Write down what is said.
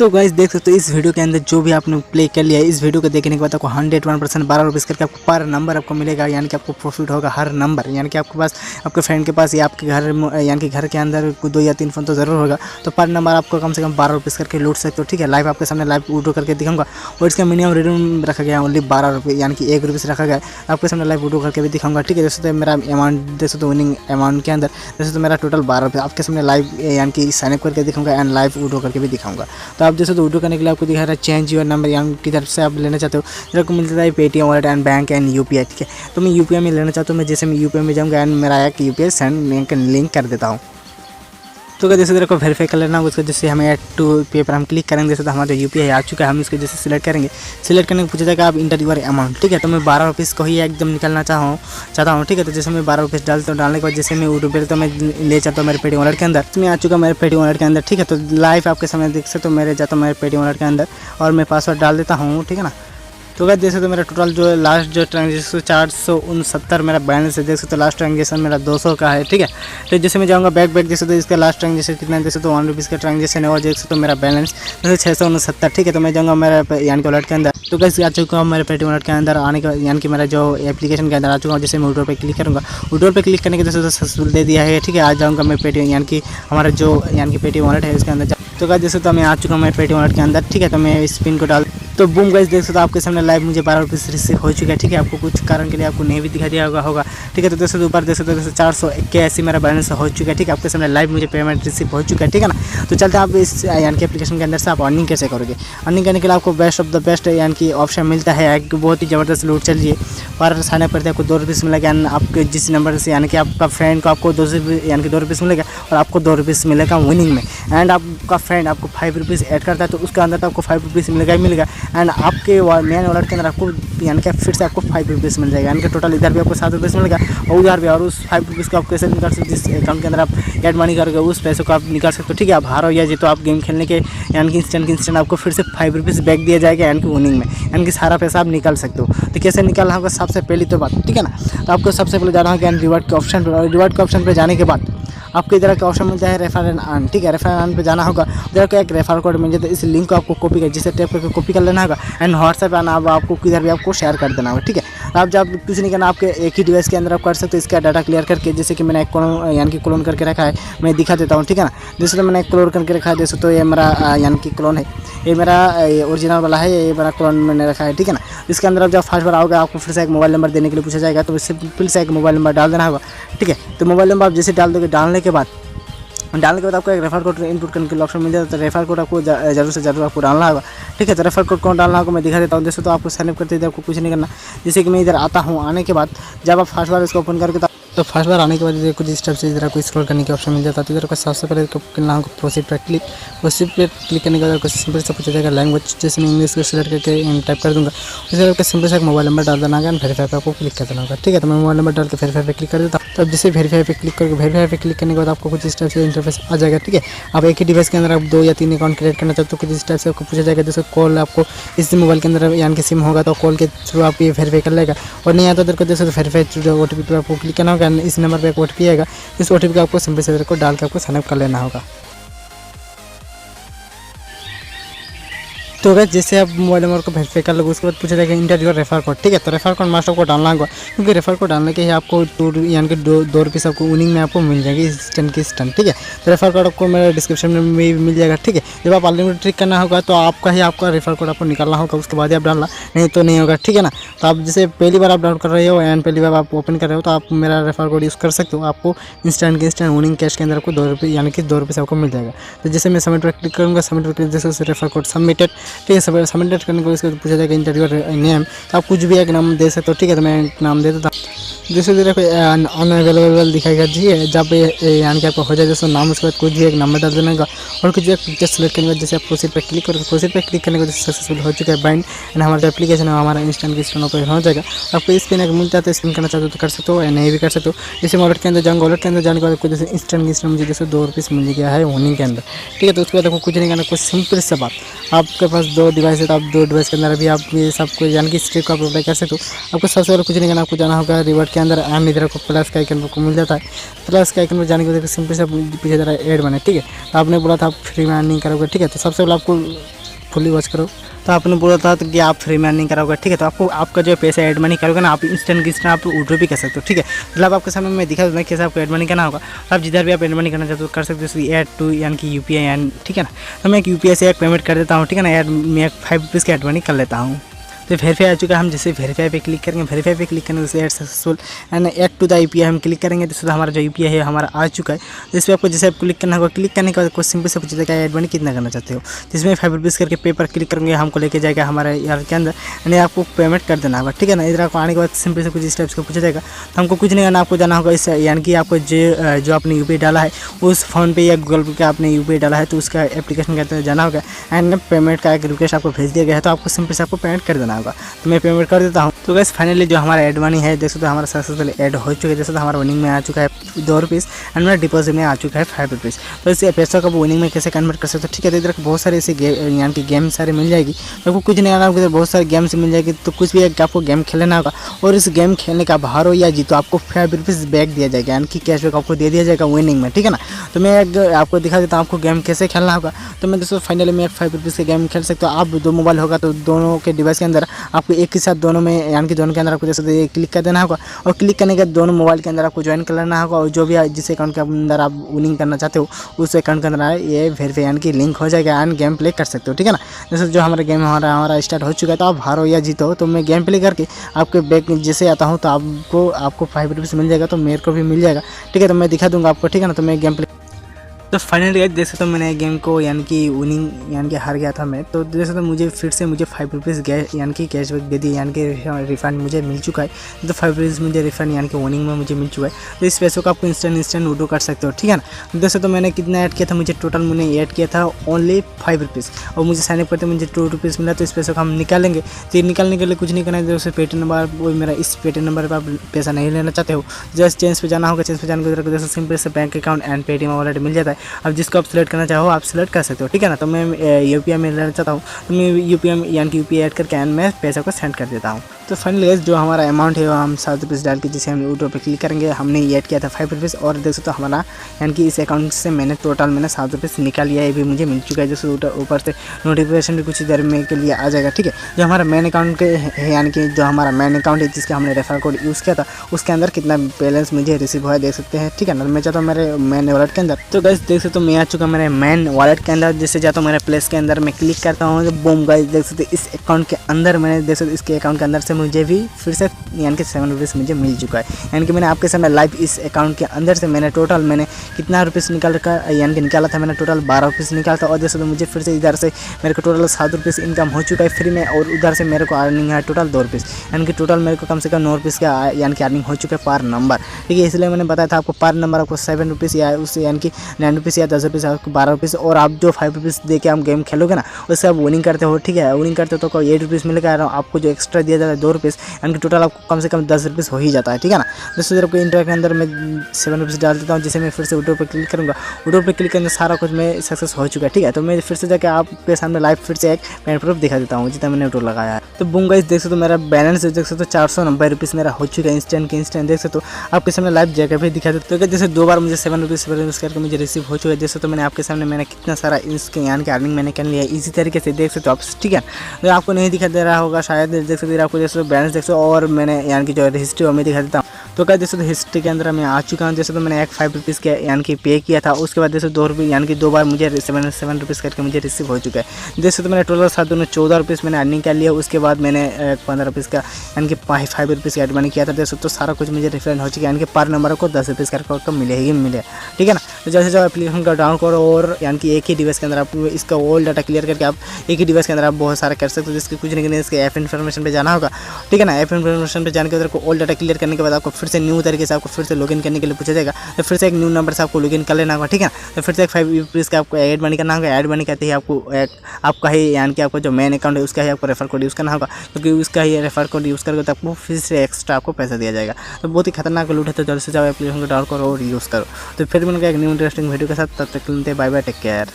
तो गाइस देख सकते हो इस वीडियो के अंदर जो भी आपने प्ले कर लिया है, इस वीडियो को देखने के बाद आपको 101% 12 रुपीज़ करके आपको पर नंबर आपको मिलेगा, यानी कि आपको प्रॉफिट होगा हर नंबर। यानी कि आपके पास आपके फ्रेंड के पास या आपके घर यानी कि घर के अंदर 2 या 3 फ़ोन तो ज़रूर होगा, तो पर नंबर आपको कम से कम 12 रुपीज़ करके लूट सकते हो। ठीक है, लाइव आपके सामने लाइव विड्रॉ करके दिखाऊंगा और इसका मिनिमम रिडीम रखा गया ओनली 12 रुपये, यानी कि 1 रुपये रखा गया है। आपके सामने लाइव विड्रॉ करके भी दिखाऊंगा। ठीक है, जैसे तो मेरा अमाउंट जैसे तो विनिंग अमाउंट के अंदर जैसे तो मेरा टोटल 12 रुपये आपके सामने लाइव यानी कि साइनअप करके दिखाऊंगा एंड लाइव विड्रॉ करके भी दिखाऊंगा। तो आप जैसे तो विड्रॉ करने के लिए आपको दिखा रहा है चेंज योर नंबर, यानी की तरफ से आप लेना चाहते हो जरा को मिलता है Paytm wallet and bank and UPI. ठीक है, तो मैं यूपीआई में लेना चाहता हूँ। मैं जैसे मैं यूपीआई में जाऊँगा एंड मेरा एक यूपीआई सेंड लिंक कर देता हूँ। तो क्या जैसे तेरे को वेरीफाई कर लेना, उसको जैसे हमें ऐड टू पे पर हम क्लिक करेंगे, जैसे तो हमारा यूपीआई आ चुका है, हम इसको जैसे सिलेक्ट करेंगे। सिलेक्ट करने को पूछा जाएगा आप इंटर योर अमाउंट। ठीक है, तो मैं 12 रुपीज़ को ही एकदम निकालना चाहता हूँ। ठीक है, तो जैसे मैं 12 रुपीज़ डालता हूँ, डालने के बाद जैसे मैं रुपये तो मैं ले जाता हूँ मेरे पेटीएम वॉलेट के अंदर। मैं आ चुका मेरे पेटीएम वॉलेट के अंदर। ठीक है, तो लाइव आपके सामने देख सकते हो, मेरे जाता हूँ मेरे पेटीएम वॉलेट के अंदर और मैं पासवर्ड डाल देता हूँ। ठीक है ना, तो गाइस जैसे तो मेरा टोटल जो लास्ट जो ट्रांजेक्शन 469 मेरा बैलेंस है। देख सकते हो लास्ट ट्रांजेक्शन मेरा 200 का है। ठीक है, तो जैसे मैं जाऊँगा बैक जैसे तो इसका लास्ट ट्रांजेक्शन कितना है, जैसे तो 1 रुपीज़ का ट्रांजेक्शन है और देख सकते हो मेरा बैलेंस जैसे 669। ठीक है, तो मैं जाऊँगा मेरा यानी कि वॉलेट के अंदर। तो गाइस आ चुका हूँ मेरे पेटीएम वॉलेट के अंदर आने का, यानी कि मेरा जो एप्लीकेशन के अंदर आ चुका हूँ। जैसे मैं विड्रॉ पे क्लिक करूँगा, विड्रॉ पे क्लिक करने के जैसे तो सक्सेसफुल दे दिया है। ठीक है, आ जाऊँगा मैं पेटीएम यानी कि हमारा जो यानी कि पेटीएम वॉलेट है इसके अंदर। तो गाइस जैसे तो मैं आ चुका हूँ मेरे पेटीएम वॉलेट के अंदर। ठीक है, तो मैं इस पिन को डाल तो बूम गाइस देख सकते हो आपके सामने लाइव मुझे 12 रुपीज़ रिसीव हो चुका है। ठीक है, आपको कुछ कारण के लिए आपको नहीं भी दिखा दिया होगा। ठीक है, तो जैसे ऊपर देख सकते हो जैसे 481 मेरा बैलेंस हो चुका है। ठीक है, आपके सामने लाइव मुझे पेमेंट रिसीव हो चुका है। ठीक है ना, तो चलते हैं आप इस यानी कि एप्लीकेशन के अंदर से आप अर्निंग कैसे करोगे। अर्निंग करने के लिए आपको बेस्ट ऑफ द बेस्ट यानी कि ऑप्शन मिलता है, एक बहुत ही ज़बरदस्त लूट चलिए। पर साइनअप करते आपको 2 रुपीज़ मिलेगा एंड आपके जिस नंबर से यानी कि आपका फ्रेंड को आपको 2 रुपीज़ मिलेगा और आपको 2 रुपीज़ मिलेगा विनिंग में। एंड आपका फ्रेंड आपको 5 रुपीज़ ऐड करता है तो उसके अंदर तो आपको 5 रुपीज़ मिलेगा ही मिलेगा। एंड आपके मेन वॉलेट के अंदर आपको यानी कि फिर से आपको 5 रुपीज़ मिल जाएगा, यानी कि टोटल इधर भी आपको 7 रुपीज़ मिलेगा और उधर भी। और उस 5 रुपीज़ को आप कैसे निकाल सकते हो, जिस अकाउंट के अंदर आप ऐड मनी करोगे उस पैसे को आप निकाल सकते हो। ठीक है, आप हारो या जीतो आप गेम खेलने के यानी कि इंस्टेंट आपको फिर से 5 रुपीज़ बैक दिया जाएगा यानी कि विनिंग में, यानी कि सारा पैसा आप निकाल सकते हो। तो कैसे निकालना होगा सबसे पहली तो बात, ठीक है ना, तो आपको सबसे पहले जाना होगा रिवार्ड के ऑप्शन पर। रिवार्ड के ऑप्शन पर जाने के बाद आपको इधर का ऑप्शन मिलता है रेफर एंड अर्न। ठीक है, रेफर एंड अर्न पे जाना होगा, इधर का एक रेफर कोड मिल जाता है। इस लिंक को आपको कॉपी कर जिसे टैप करके कॉपी कर लेना होगा एंड व्हाट्सएप आना आपको किधर भी आपको शेयर कर देना होगा। ठीक है, आप जब कुछ नहीं करना, आपके एक ही डिवाइस के अंदर आप कर सकते हो इसका डाटा क्लियर करके। जैसे कि मैंने एक यानी कि क्लोन करके रखा है, मैं दिखा देता हूँ। ठीक है ना, जैसे तो मैंने क्लोन करके रखा है, जैसे तो ये मेरा यानी कि क्लोन है, ये मेरा ओरिजिनल वाला है, ये मेरा क्लोन मैंने रखा है। ठीक है ना, इसके अंदर आप जब फर्स्ट बार आओगे आपको फिर से एक मोबाइल नंबर देने के लिए पूछा जाएगा, तो इससे फिर से एक मोबाइल नंबर डाल देना होगा। ठीक है, तो मोबाइल नंबर आप जैसे डाल दोगे, डालने के बाद आपको एक रेफर कोड इनपुट करने के लिए ऑप्शन मिल जाता है। तो रेफर कोड आपको जरूर से जरूर आपको डालना होगा। ठीक है, तो रेफर कोड कौन डालना होगा मैं दिखा देता हूँ। जैसे तो आपको साइनअप करते ही आपको कुछ नहीं करना, जैसे कि मैं इधर आता हूँ। आने के बाद जब आप फर्स्ट बार इसको ओपन करके तो फर्स्ट बार आने के बाद इधर कुछ इस टाइप से इधर आपको स्क्रॉल करने के ऑप्शन मिल जाता है। तो इधर को सबसे पहले करना होगा प्रोसीड पर क्लिक। प्रोसीड पर क्लिक करने के बाद सिंपल से पूछा जाएगा लैंग्वेज, जैसे मैं इंग्लिश को सिलेक्ट करके टाइप कर दूँगा। इधर आपको सिंपल से एक मोबाइल नंबर डाल देना होगा, वेरीफाई पे आपको क्लिक कर देना होगा। ठीक है, तो मैं मोबाइल नंबर डाल के वेरीफाई पे क्लिक कर देता हूँ। तो अब जैसे वेरीफाई पे क्लिक करके वेरीफाई पे क्लिक करने के बाद आपको कुछ इस टाइप से इंटरफेस आ जाएगा। ठीक है, आप एक ही डिवाइस के अंदर आप 2 या 3 अकाउंट क्रिएट करना चाहते हो, कुछ इस टाइप से आपको पूछा जाएगा। जैसे कॉल आपको इस मोबाइल के अंदर यानी कि सिम होगा तो कॉल के थ्रू आप ये वेरीफाई कर लेगा, और नहीं आता तो को जैसे वेरीफाई OTP पर आपको क्लिक करना होगा। इस नंबर पर एक OTP आएगा, इस OTP को आपको सिंपल से को डाल के आपको साइनअप कर लेना होगा। तो गाइस जैसे आप मोबाइल नंबर को वेरीफाई कर लोगे उसके बाद पूछा जाएगा इंटर योर रेफर कोड। ठीक है, तो रेफर कोड मास्टर को डालना होगा, क्योंकि रेफर कोड डालने के ही आपको 2 यानी कि 2 रुपीज़ आपको विनिंग में आपको मिल जाएगी इंस्टेंट की इंस्टेंट। ठीक है, तो रेफर कोड आपको मेरे डिस्क्रिप्शन में भी मिल जाएगा। ठीक है, जब आप अनलिमिटेड ट्रिक करना होगा तो आपका रेफर कोड आपको निकालना होगा, उसके बाद ही आप डालना, नहीं तो नहीं होगा। ठीक है ना, तो आप जैसे पहली बार आप डाउनलोड कर रहे हो एंड पहली बार आप ओपन कर रहे हो तो आप मेरा रेफर कोड यूज़ कर सकते हो। आपको इंस्टेंट विनिंग कैश के अंदर आपको 2 रुपये यानी कि 2 रुपये आपको मिल जाएगा। तो जैसे मैं सबमिट पर क्लिक करूँगा, सबमिट पर क्लिक जैसे रेफर कोड सबमिटेड। ठीक है, सबमिट करने को इसको पूछा जाएगा इंटर योर नेम, तो आप कुछ भी एक नाम दे सकते हो। ठीक है, तो मैं एक नाम दे देता हूँ। जैसे देखो अनअवेलेबल दिखाएगा। जी है, जब यानी कि आपको हो जाए जैसे नाम, उसके बाद कुछ भी एक नंबर डाल देना होगा और कुछ भी एक पिक्चर सेलेक्ट करने के बाद जैसे आप प्रोसीड पर क्लिक करोगे, प्रोसीड पर क्लिक करने के बाद सक्सेसफुल हो चुका है बाइंड एंड हमारा जो एप्लीकेशन है हमारा इंस्टेंट की स्टोन ओपन हो जाएगा। आपको स्पिन एक मिलता है, स्पिन करना चाहते हो तो कर सकते हो या नहीं भी कर सकते हो। जैसे वॉलेट के अंदर जाऊँगा, वॉलेट के अंदर जाने के बाद आपको जैसे इंस्टेंट मुझे जैसे 2 रुपीज़ मिल गया है विनिंग के अंदर। ठीक है, तो उसके बाद आपको कुछ नहीं करना, कुछ सिंपल सा बात, आपके पास 2 डिवाइस है तो आप 2 डिवाइस के अंदर भी आप ये सब को यानी कि स्ट्रिक को आप अप्लाई कर सकते हो। आपको सबसे पहले कुछ नहीं करना, आपको जाना होगा रिवार्ड के के अंदर एंड इधर को प्लस का आइकन को मिल जाता है। प्लस के आइकन पर जाने के बाद सिंपल से पीछे जरा ऐड बने, ठीक है। तो आपने बोला था आप फ्री में अर्निंग करोगे, ठीक है। तो सबसे पहले आपको फुली वॉच करो। तो आपने बोला था कि आप फ्री में अर्निंग करोगे, ठीक है। तो आपको आपका जो पैसा ऐड मनी करोगे ना, आप इंस्टेंट आप विड्रॉ भी कर सकते हो, ठीक है। मतलब आपके सामने मैं दिखा दूँगा कैसे आपको ऐड मनी करना होगा। तो आप जिधर भी आप ऐड मनी करना चाहते हो कर सकते हो, ऐड टू यानी कि UPI एंड, ठीक है ना। तो मैं एक UPI से एक पेमेंट कर देता हूँ, ठीक है ना। मैं 5 रुपीज़ की ऐड मनी कर लेता हूँ। तो वेरीफाई आ चुका है। हम जैसे वेरीफाई पे क्लिक करेंगे, वेरीफाई पे क्लिक करने से add successful and add to the UPI हम क्लिक करेंगे तो हमारा जो UPI है हमारा आ चुका है। जिस पे आपको जैसे आप क्लिक करना होगा, क्लिक करने के बाद कुछ सिंपल से पूछ जाएगा ऐड मनी कितना करना चाहते हो। जिसमें 5 रुपीज़ करके पे पर क्लिक करेंगे, हमको लेके जाएगा हमारे यार के अंदर यानी आपको पेमेंट कर देना होगा, ठीक है ना। इधर आपको आने के बाद सिंपल से कुछ स्टेप्स को पूछा जाएगा। तो हमको कुछ नहीं करना, आपको जाना होगा इस यानी कि आपको जो आपने UPI डाला है उस फ़ोन पे या गूगल पे का आपने UPI डाला है तो उसका एप्लीकेशन कहते हैं जाना होगा एंड पेमेंट का एक रिक्वेस्ट आपको भेज दिया गया है। तो आपको सिंपल से आपको पेमेंट कर देना होगा। तो मैं पेमेंट कर देता हूँ। तो गाइस फाइनली जो हमारा ऐड मनी है देख सकते हो हमारा सक्सेसफुल ऐड हो चुका है। जैसे तो हमारा विनिंग में आ चुका है 2 रुपीज़ एंड मेरा डिपॉजिट में आ चुका है 5 रुपीज़। तो इस पैसा को विनिंग में कैसे कन्वर्ट कर सकते हो, ठीक है। तो इधर बहुत सारे ऐसे यानी कि गेम सारे मिल जाएगी। तो आपको कुछ नहीं आना, आपको बहुत सारे गेम्स मिल जाएगी। तो कुछ भी एक आपको गेम खेलना होगा और इस गेम खेलने का बाहर हो या जीतो आपको 5 रुपीज़ बैक दिया जाएगा यानी कि कैशबैक आपको दे दिया जाएगा विनिंग में, ठीक है ना। तो मैं आपको दिखा देता हूँ आपको गेम कैसे खेलना होगा। तो मैं दोस्तों फाइनली मैं 5 रुपीज़ के गेम खेल सकता हूँ। आप 2 मोबाइल होगा तो दोनों के डिवाइस के अंदर आपको एक ही साथ दोनों में यानी कि दोनों के अंदर आपको जैसे क्लिक कर देना होगा और क्लिक करने के बाद दोनों मोबाइल के अंदर आपको ज्वाइन कर लेना होगा और जो भी जिस अकाउंट के अंदर आप विनिंग करना चाहते हो उस अकाउंट के अंदर ये वेरीफाई यानी कि लिंक हो जाएगा एंड गेम प्ले कर सकते हो, ठीक है ना। जैसे जो हमारा गेम हमारा स्टार्ट हो चुका है। तो आप हारो या जीतो तो मैं गेम प्ले करके आपके बैक जैसे आता हूँ तो आपको 5 रुपीज़ मिल जाएगा, तो मेरे को भी मिल जाएगा, ठीक है। तो मैं दिखा दूँगा आपको, ठीक है ना। तो मैं गेम प्ले तो फाइनली देख सकते हो मैंने गेम को यानी कि विनिंग यानी कि हार गया था मैं। तो देख सकते हो मुझे फिर से 5 रुपीज़ यानी कि कैशबैक दे दिए यानी कि रिफंड मुझे मिल चुका है। तो 5 रुपीज़ मुझे रिफंड यानी कि विनिंग में मुझे मिल चुका है। तो इस पैसों को आपको इंस्टेंट विड्रॉ कर सकते हो, ठीक है ना। देख सकते हो मैंने कितना ऐड किया था, मुझे टोटल मैंने ऐड किया था ओनली 5 रुपीज़ और मुझे साइनअप करते मुझे 2 रुपीज़ मिला। तो इस पैसों को हम निकालेंगे। तो ये निकालने के लिए कुछ नहीं करना है। जैसे पेटीएम नंबर वो मेरा इस पेटीएम नंबर पर आप पैसा नहीं लेना चाहते हो, जस्ट चेंज पे जाना होगा। चेंज पे जाने के जैसे सिंपल से bank account and Paytm wallet मिल जाता है। अब जिसको आप सिलेक्ट करना चाहो आप सिलेक्ट कर सकते हो, ठीक है ना। तो मैं UPI में लेना चाहता हूँ तो मैं UPI यानी कि UPI ऐड करके एंड मैं पैसा को सेंड कर देता हूँ। तो फाइनली जो हमारा अमाउंट है वो हम 7 रुपीज़ डाल के जिसे हम विड्रॉ पे क्लिक करेंगे। हमने ऐड किया था 5 रुपीज़ और देख सकते हो हमारा यानी कि इस अकाउंट से मैंने टोटल 7 रुपीज़ निकाल लिया है। ये भी मुझे मिल चुका है। जैसे ऊपर से नोटिफिकेशन भी कुछ देर में के लिए आ जाएगा, ठीक है। जो हमारा मेन अकाउंट के है यानी कि जो हमारा मेन अकाउंट है जिसका हमने रेफर कोड यूज़ किया था उसके अंदर कितना बैलेंस मुझे रिसीव हुआ देख सकते हैं, ठीक है ना। मैं चाहता हूँ मेरे मेन वॉलेट के अंदर। तो गाइस देख सकते हो मैं आ चुका मेरे मेन वॉलेट के अंदर। जैसे जाता हूँ मेरे प्लेस के अंदर मैं क्लिक करता हूँ तो बूम गाइस देख सकते इस अकाउंट के अंदर मैंने देख सकते इसके अकाउंट के अंदर से मुझे भी फिर से यानी कि 7 रुपीज़ मुझे मिल चुका है। यानी कि मैंने आपके सामने लाइव इस अकाउंट के अंदर से मैंने कितना रुपीज़ यानी कि निकाला था। मैंने टोटल 12 रुपीज़ निकाला था और जैसे तो मुझे फिर से इधर से मेरे को टोटल 7 रुपीज़ इनकम हो चुका है फ्री में और उधर से मेरे को अर्निंग है टोटल 2 रुपीज़ यानी कि टोटल मेरे को कम से कम 9 रुपीज़ का यानी कि अर्निंग हो चुका है पर नंबर, ठीक है। इसलिए मैंने बताया था आपको पर नंबर आपको 7 रुपीज़ या उससे यानी कि 9 रुपीज़ या 10 रुपीज़ आपको 12 रुपीज़ और आप जो 5 रुपीज़ दे के हम गेम खेलोगे ना उससे आप विनिंग करते हो, ठीक है। विनिंग करते हो तो 8 रुपीज़ मिलेगा और आपको जो एक्स्ट्रा दिया जाता है 2 रुपीज़ यानी कि टोटल आपको कम से कम 10 रुपीज़ हो ही जाता है, ठीक है ना। दोस्तों इधर आपको इंटर के अंदर मैं 7 रुपीज़ डाल देता हूँ जिसे मैं फिर से विड्रॉ पे क्लिक करूँगा। विड्रॉ पे क्लिक करने सारा कुछ मैं सक्सेस हो चुका है, ठीक है। तो मैं फिर से जाकर आपके सामने लाइव फिर से एक पेमेंट प्रूफ दिखा देता हूँ जितना मैंने विड्रॉ लगाया है। तो बूम गाइस देख सकते हो मेरा बैलेंस देख सकते हो 490 रुपीज़ मेरा हो चुका है इंस्टेंट देख सकते हो आपके सामने लाइव जगह पे दिखा देते हो। जैसे 2 बार मुझे 7 रुपीज़ करके मुझे रिसीव हो चुका है। जैसे तो मैंने आपके सामने मैंने कितना सारा इसके यानी कि अर्निंग मैंने कर लिया है इसी तरीके से देख सकते हो आप, ठीक है। तो आपको नहीं दिखा दे रहा होगा शायद, देख सकते हो आपको जैसे बैलेंस देख सकते हो और मैंने यानी कि जो हिस्ट्री वो मैं दिखा देता हूँ। तो क्या जैसे तो हिस्ट्री के अंदर मैं आ चुका हूँ। जैसे तो मैंने एक 5 रुपीज़ के यानी कि पे किया था उसके बाद जैसे 2 रुपये यानी कि 2 बार मुझे 7 रुपीज़ करके मुझे रिसीव हो चुका है। जैसे तो मैंने टोटल 7 में 14 रुपीज़ मैंने अर्निंग कर लिया। उसके बाद मैंने 15 रुपीज़ का यानी कि 5 रुपीज़ का एड मनी किया था। जैसे तो सारा कुछ मुझे रिफंड हो चुका है यानी कि पर नंबर को 10 रुपीज़ करके मिले, ठीक है ना। तो जैसे जो एप्लीकेशन का डाउन करो और यानी कि एक ही डिवाइस के अंदर आप इसका ऑल डाटा क्लियर करके आप एक ही डिवाइस के अंदर आप बहुत सारा कर सकते हो। जिसके कुछ नहीं करना इसके ऐप इन्फॉर्मेशन पे जाना होगा, ठीक है ना। ऐप इन्फॉर्मेशन पे जाने के बाद ऑल डाटा क्लियर करने के बाद आपको फिर से न्यू तरीके से आपको फिर से लॉगिन करने के लिए पूछा जाएगा। तो फिर से एक न्यू नंबर से आपको लॉगिन कर लेना होगा, ठीक है। तो फिर से एक 5 रुपीज़ का आपको ऐड मनी करना होगा। ऐड मनी करते ही आपको आपका ही यानी कि आपका जो मेन अकाउंट है उसका ही आपको रेफर कोड यूज़ करना होगा क्योंकि उसका ही रेफर कोड यूज़ करके तो आपको फिर से एक्स्ट्रा आपको पैसा दिया जाएगा। तो बहुत ही खतरनाक लूट है। तो जल्द से जाओ एप्लीकेशन को डाउनलोड करो और यूज़ करो। तो फिर मैंने एक न्यू इंटरेस्टिंग वीडियो के साथ तब तक के लिए बाय बाय, टेक केयर।